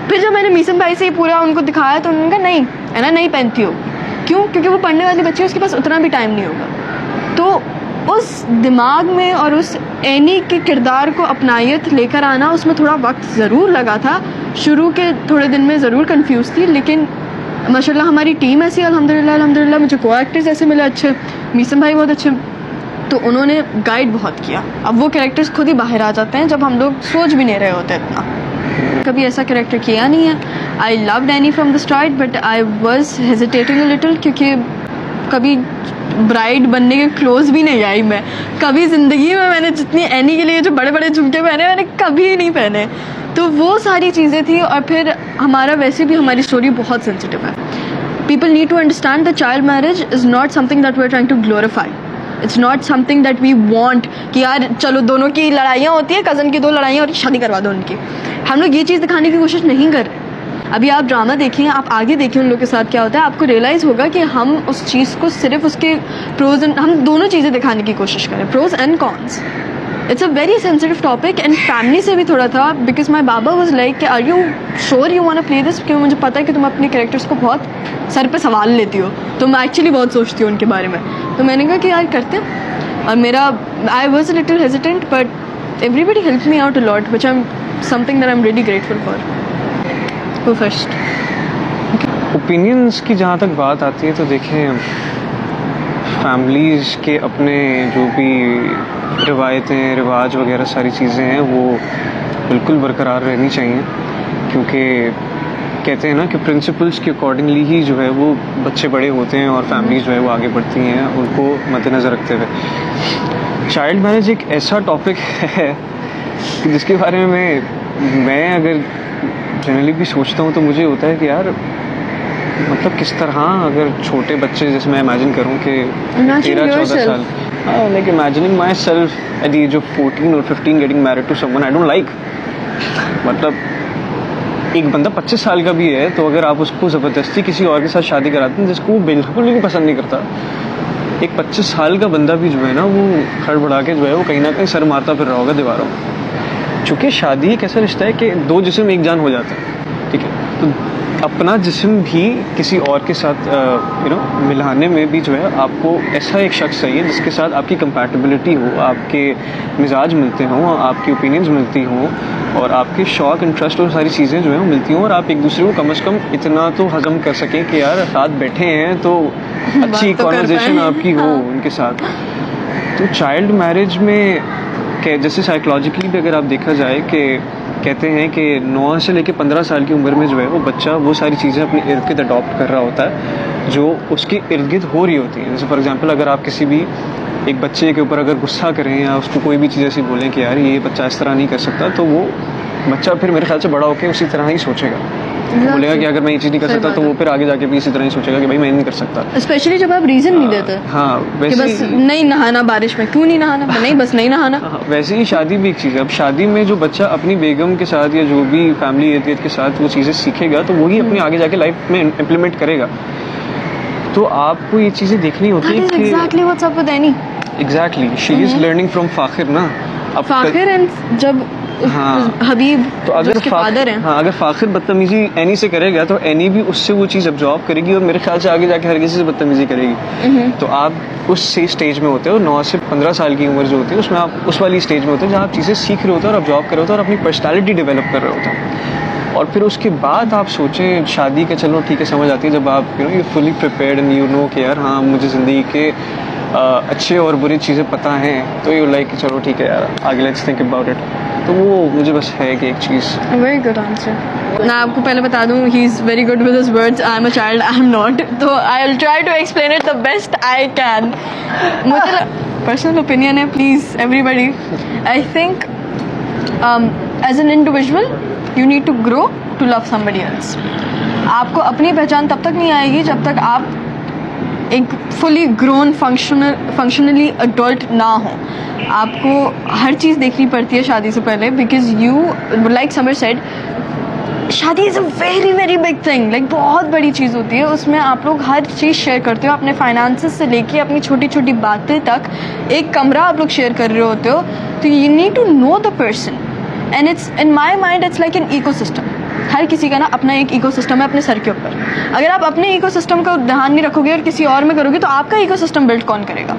फिर जब मैंने मीसम भाई से ये पूरा उनको दिखाया तो उन्होंने कहा नहीं है ना, नहीं पहनती हो। क्यों? क्योंकि वो पढ़ने वाली बच्ची है, उसके पास उतना भी टाइम नहीं होगा। तो उस दिमाग में और उस एनी के किरदार को अपनायत लेकर आना, उसमें थोड़ा वक्त ज़रूर लगा था। शुरू के थोड़े दिन में ज़रूर कंफ्यूज थी, लेकिन माशाल्लाह हमारी टीम ऐसी अल्हम्दुलिल्लाह अल्हम्दुलिल्लाह, मुझे को एक्टर्स ऐसे मिले अच्छे, मीसम भाई बहुत अच्छे, तो उन्होंने गाइड बहुत किया। अब वो कैरेक्टर्स खुद ही बाहर आ जाते हैं जब हम लोग सोच भी नहीं रहे होते इतना। कभी ऐसा कैरेक्टर किया नहीं है। I loved any from the start but I was hesitating a little, क्योंकि कभी ब्राइड बनने के क्लोज भी नहीं आई मैं। कभी ज़िंदगी में मैंने जितनी एनी के लिए जो बड़े बड़े झुमके पहने मैंने कभी नहीं पहने। तो वो सारी चीज़ें थी। और फिर हमारा वैसे भी हमारी स्टोरी बहुत सेंसिटिव है। People need to understand the child marriage is not something that we are trying to glorify. It's not something that we want कि यार चलो दोनों की लड़ाइयाँ होती है, कज़न की 2 लड़ाइयाँ और शादी करवा दो उनकी। हम लोग ये चीज़ दिखाने की कोशिश नहीं कर रहे। अभी आप ड्रामा देखिए, आप आगे देखिए उन लोग के साथ क्या होता है, आपको रियलाइज़ होगा कि हम उस चीज़ को सिर्फ उसके प्रोज एंड, हम दोनों चीज़ें दिखाने की कोशिश करें, pros and cons. It's a very sensitive topic and family से भी थोड़ा था, बिकॉज माई बाबा वॉज लाइक कि are you sure you want to play this, क्योंकि मुझे पता है कि तुम अपने कैरेक्टर्स को बहुत सर पे सवाल लेती हो, तो मैं एक्चुअली बहुत सोचती हूँ उनके बारे में। तो मैंने कहा कि यार करते हैं। और मेरा I was a little hesitant but everybody help me out a lot, which I am something that I am really grateful for. वो फर्स्ट ओपिनियंस की जहाँ तक बात आती है तो देखें, फैमिलीज़ के अपने जो भी रिवायतें, रिवाज वगैरह सारी चीज़ें हैं वो बिल्कुल बरकरार रहनी चाहिए, क्योंकि कहते हैं ना कि प्रिंसिपल्स के अकॉर्डिंगली ही जो है वो बच्चे बड़े होते हैं और फैमिलीज़ जो है वो आगे बढ़ती हैं, उनको मद्देनज़र रखते हुए। चाइल्ड मैरिज एक ऐसा टॉपिक है कि जिसके बारे में मैं अगर जनरली भी सोचता हूँ तो मुझे होता है कि यार मतलब किस तरह अगर छोटे बच्चे, जैसे मैं इमेजिन करूँ कि 13-14 साल, like imagining myself at the age of 14 और 15 getting married to someone I don't like. मतलब एक बंदा 25 साल का भी है तो अगर आप उसको ज़बरदस्ती किसी और के साथ शादी कराते हैं जिसको वो बिल्कुल भी पसंद नहीं करता, एक 25 साल का बंदा भी जो है ना वो हड़बड़ा के जो है वो कहीं ना कहीं सर मारता फिर रहा होगा दीवारों में। चूँकि शादी एक ऐसा रिश्ता है कि 2 जिस्म एक जान हो जाता है, ठीक है, तो अपना जिस्म भी किसी और के साथ मिलाने में भी जो है आपको ऐसा एक शख्स चाहिए जिसके साथ आपकी कंपैटिबिलिटी हो, आपके मिजाज मिलते हों, आपकी ओपिनियंस मिलती हों और आपके शौक इंटरेस्ट और सारी चीज़ें जो हैं वो मिलती हों, और आप एक दूसरे को कम से कम इतना तो हजम कर सकें कि यार साथ बैठे हैं तो अच्छी कॉन्वर्जेशन आपकी हो उनके साथ। तो चाइल्ड मैरिज में जैसे साइकोलॉजिकली भी अगर आप देखा जाए कि कहते हैं कि 9 से लेकर 15 साल की उम्र में जो है वो बच्चा वो सारी चीज़ें अपने इर्द गिर्द अडॉप्ट कर रहा होता है जो उसके इर्द गिर्द हो रही होती हैं। जैसे फॉर एग्जांपल अगर आप किसी भी एक बच्चे के ऊपर अगर गुस्सा करें या उसको कोई भी चीज़ ऐसी बोलें कि यार ये बच्चा इस तरह नहीं कर सकता, तो वो बच्चा फिर मेरे ख्याल से बड़ा होकर उसी तरह ही सोचेगा, बोलेगा कि अगर मैं ये चीज़ नहीं कर सकता तो वो फिर आगे जाके भी इसी तरह ही सोचेगा कि भाई मैं नहीं कर सकता। स्पेशली जब आप रीज़न नहीं देते। हाँ, वैसे बस नहीं नहाना बारिश में, क्यों नहीं नहाना, नहीं बस नहीं नहाना। वैसे ही शादी भी एक चीज़ है। अब शादी में जो बच्चा अपनी बेगम के साथ या जो भी फैमिली एहतियात के साथ वो चीज़ें सीखेगा तो वही अपनी आगे जाके लाइफ में इम्प्लीमेंट करेगा। तो आपको ये चीज़ें देखनी होती है कि exactly what's up with any, exactly she is learning from Fakhir ना। अब फाखिर एंड जब हबीब तो अगर फादर हैं, हाँ, अगर फाखिर बदतमीजी एनी से करेगा तो एनी भी उससे वो चीज़ अब्जॉर्ब करेगी और मेरे ख्याल से आगे जाके हर किसी से बदतमीजी करेगी। तो आप उस स्टेज में होते हो, 9 से 15 साल की उम्र जो होती है उसमें आप उस वाली स्टेज में होते हो जहाँ आप चीज़ें सीख रहे होते हो और अब्जॉर्ब कर रहे होते हो और अपनी पर्सनैलिटी डेवलप कर रहे होते हो। और फिर उसके बाद आप सोचें शादी के, चलो ठीक है समझ आती है जब आप you fully prepared and you know कि यार हाँ मुझे ज़िंदगी के अच्छे और बुरी चीज़ें पता हैं, तो यू लाइक चलो ठीक है यार आगे लेट्स थिंक अबाउट इट। तो वो मुझे बस है कि एक चीज़। Very good answer. मैं आपको पहले बता दूँ he is very good with his words, I am a child, I am not, तो I will try to explain it the best I can. मुझे पर्सनल ओपिनियन है, please everybody, I think as an individual you need to grow to love somebody else. आपको अपनी पहचान तब तक नहीं आएगी जब तक आप एक फुली ग्रोन फंक्शनली अडल्ट ना हो। आपको हर चीज़ देखनी पड़ती है शादी से पहले, because you like Samar said shaadi is a very very big thing, like बहुत बड़ी चीज़ होती है। उसमें आप लोग हर चीज़ शेयर करते हो, अपने फाइनेंसेस से लेके अपनी छोटी छोटी बातें तक। एक कमरा आप लोग शेयर कर रहे होते हो, तो you need to know the person and it's in my mind it's like an ecosystem. हर किसी का ना अपना एक इकोसिस्टम है अपने सर के ऊपर। अगर आप अपने इकोसिस्टम का ध्यान नहीं रखोगे और किसी और में करोगे तो आपका इकोसिस्टम बिल्ड कौन करेगा?